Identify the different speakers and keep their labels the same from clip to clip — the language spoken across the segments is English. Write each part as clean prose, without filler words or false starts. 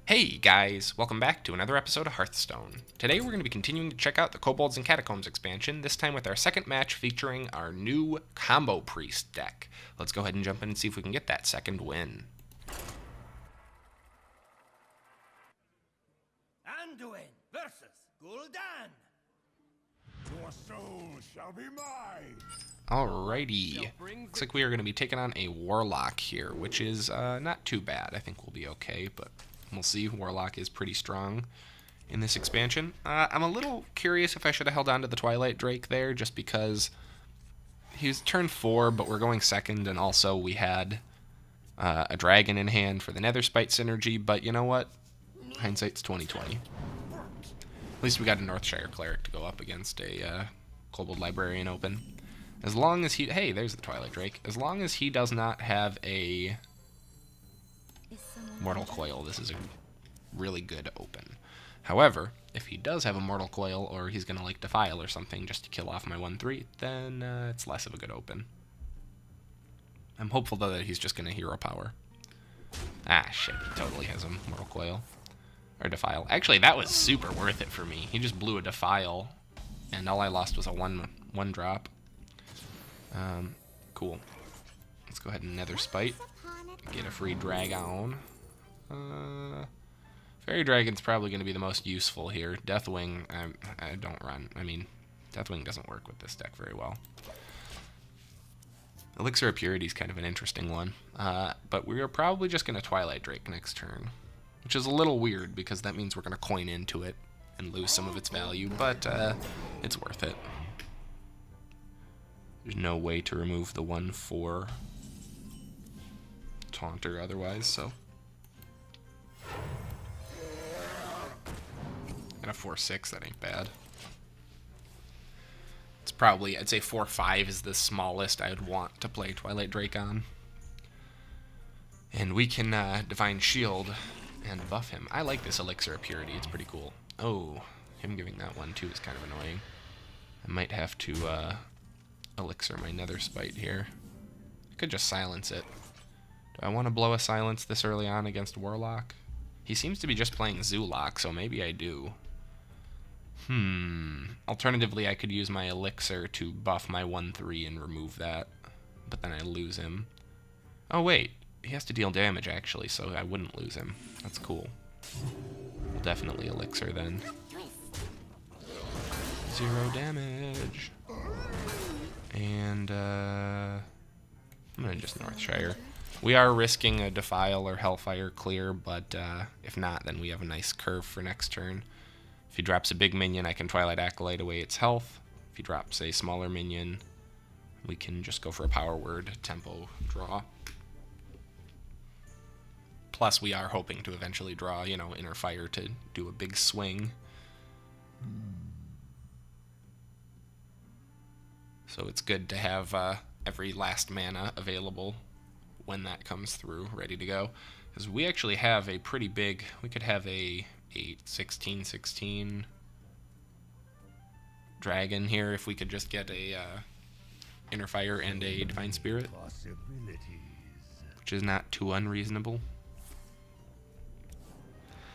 Speaker 1: Hey guys, welcome back to another episode of Hearthstone. Today we're going to be continuing to check out the Kobolds and Catacombs expansion, this time with our second match featuring our new Combo Priest deck. Let's go ahead and jump in and see if we can get that second win.
Speaker 2: Anduin versus Gul'dan.
Speaker 3: Your soul shall be mine.
Speaker 1: Alrighty, looks like we are going to be taking on a Warlock here, which is not too bad. I think we'll be okay, but we'll see. Warlock is pretty strong in this expansion. I'm a little curious if I should have held on to the Twilight Drake there, just because he's turn 4, but we're going second, and also we had a dragon in hand for the Netherspite synergy, but you know what? Hindsight's 20/20. At least we got a Northshire Cleric to go up against a Kobold Librarian open. As long as he... Hey, there's the Twilight Drake. As long as he does not have a Mortal Coil, this is a really good open. However, if he does have a Mortal Coil, or he's going to like Defile or something just to kill off my 1/3, then it's less of a good open. I'm hopeful, though, that he's just going to Hero Power. Ah, shit, he totally has a Mortal Coil. Or Defile. Actually, that was super worth it for me. He just blew a Defile, and all I lost was a one drop. Cool. Let's go ahead and Netherspite. Get a free Dragon. Fairy Dragon's probably going to be the most useful here. Deathwing, I don't run. I mean, Deathwing doesn't work with this deck very well. Elixir of Purity is kind of an interesting one. But we are probably just going to Twilight Drake next turn, which is a little weird because that means we're going to coin into it and lose some of its value, but it's worth it. There's no way to remove the 1/4 Taunter otherwise, so. And a 4/6, that ain't bad. It's probably, I'd say 4/5 is the smallest I would want to play Twilight Drake on. And we can Divine Shield and buff him. I like this Elixir of Purity, it's pretty cool. Oh, him giving that one too is kind of annoying. I might have to Elixir my Netherspite here. I could just silence it. Do I want to blow a silence this early on against Warlock? He seems to be just playing Zoolock, so maybe I do. Alternatively, I could use my Elixir to buff my 1/3 and remove that, but then I lose him. Oh wait, he has to deal damage actually, so I wouldn't lose him. That's cool. We'll definitely Elixir then. 0 damage. And I'm gonna just Northshire. We are risking a Defile or Hellfire clear, but if not, then we have a nice curve for next turn. If he drops a big minion, I can Twilight Acolyte away its health. If he drops a smaller minion, we can just go for a Power Word tempo draw. Plus, we are hoping to eventually draw, you know, Inner Fire to do a big swing. So it's good to have every last mana available when that comes through, ready to go. Because we actually have a pretty big, we could have a 8/16/16 dragon here if we could just get a Inner Fire and a Divine Spirit, which is not too unreasonable.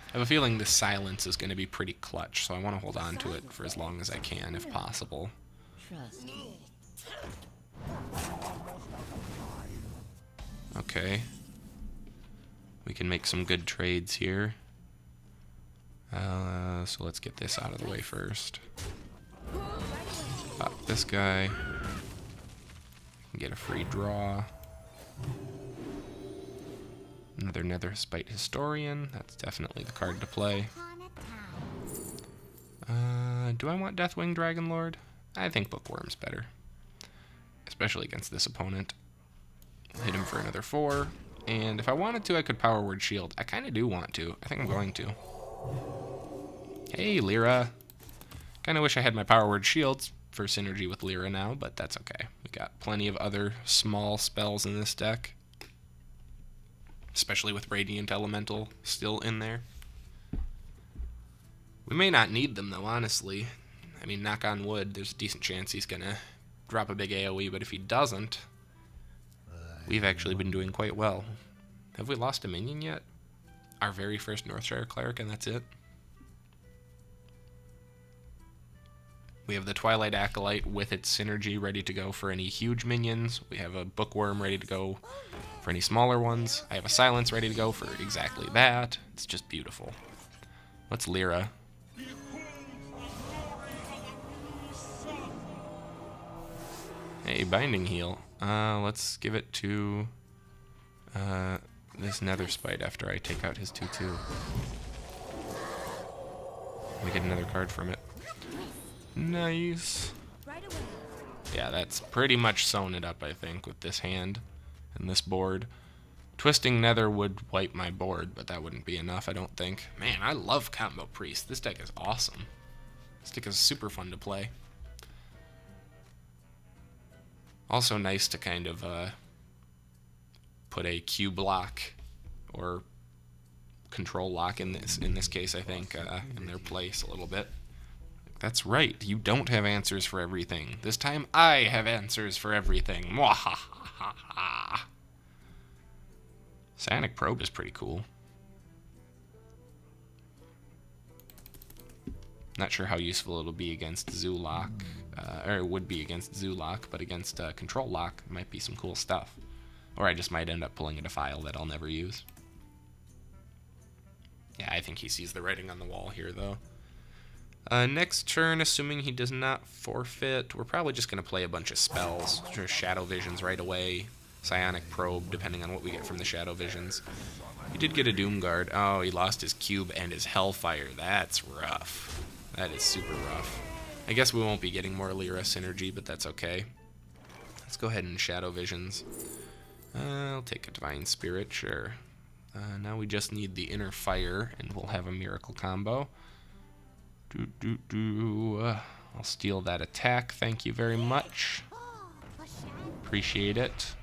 Speaker 1: I have a feeling this silence is going to be pretty clutch, so I want to hold on to it for as long as I can if possible. Okay. We can make some good trades here. So let's get this out of the way first. Pop this guy. Get a free draw. Another Netherspite Historian. That's definitely the card to play. Do I want Deathwing Dragonlord? I think Bookworm's better. Especially against this opponent. Hit him for another 4. And if I wanted to, I could Power Word Shield. I kind of do want to. I think I'm going to. Hey, Lyra. Kind of wish I had my Power Word Shields for synergy with Lyra now, but that's okay. We got plenty of other small spells in this deck. Especially with Radiant Elemental still in there. We may not need them, though, honestly. I mean, knock on wood, there's a decent chance he's going to drop a big AoE, but if he doesn't, we've actually been doing quite well. Have we lost a minion yet? our very first Northshire Cleric, and that's it. We have the Twilight Acolyte with its synergy ready to go for any huge minions. We have a Bookworm ready to go for any smaller ones. I have a Silence ready to go for exactly that. It's just beautiful. What's Lyra? Hey, Binding Heal. Let's give it to this Nether Spite after I take out his 2/2. We get another card from it. Nice. Yeah, that's pretty much sewn it up, I think, with this hand and this board. Twisting Nether would wipe my board, but that wouldn't be enough, I don't think. Man, I love Combo Priest. This deck is awesome. This deck is super fun to play. Also nice to kind of put a cube lock or control lock in this case, I think, in their place a little bit. That's right, you don't have answers for everything. This time I have answers for everything. Mwahahaha. Psionic Probe is pretty cool. Not sure how useful it'll be against Zoolock, or it would be against Zoolock, but against Control Lock, it might be some cool stuff. Or I just might end up pulling a Defile that I'll never use. Yeah, I think he sees the writing on the wall here, though. Next turn, assuming he does not forfeit, we're probably just going to play a bunch of spells. Sure, Shadow Visions right away, Psionic Probe, depending on what we get from the Shadow Visions. He did get a Doom Guard. Oh, he lost his Cube and his Hellfire. That's rough. That is super rough. I guess we won't be getting more Lyra synergy, but that's okay. Let's go ahead and Shadow Visions. I'll take a Divine Spirit, sure. Now we just need the Inner Fire, and we'll have a Miracle combo. I'll steal that attack, thank you very much. Appreciate it.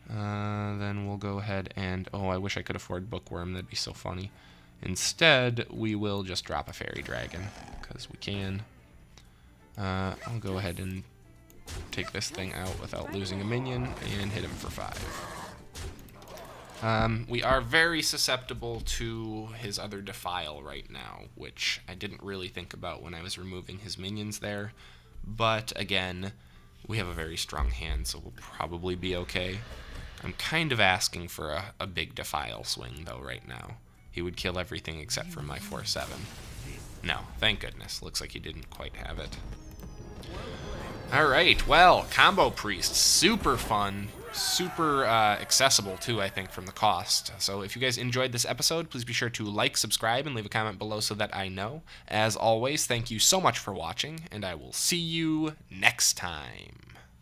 Speaker 1: Then we'll go ahead and... Oh, I wish I could afford Bookworm, that'd be so funny. Instead, we will just drop a Fairy Dragon, because we can. I'll go ahead and take this thing out without losing a minion, and hit him for 5. We are very susceptible to his other Defile right now, which I didn't really think about when I was removing his minions there. But, again, we have a very strong hand, so we'll probably be okay. I'm kind of asking for a big Defile swing, though, right now. He would kill everything except for my 4/7. No, thank goodness. Looks like he didn't quite have it. Alright, well, Combo Priest, super fun. Super accessible, too, I think, from the cost. So if you guys enjoyed this episode, please be sure to like, subscribe, and leave a comment below so that I know. As always, thank you so much for watching, and I will see you next time.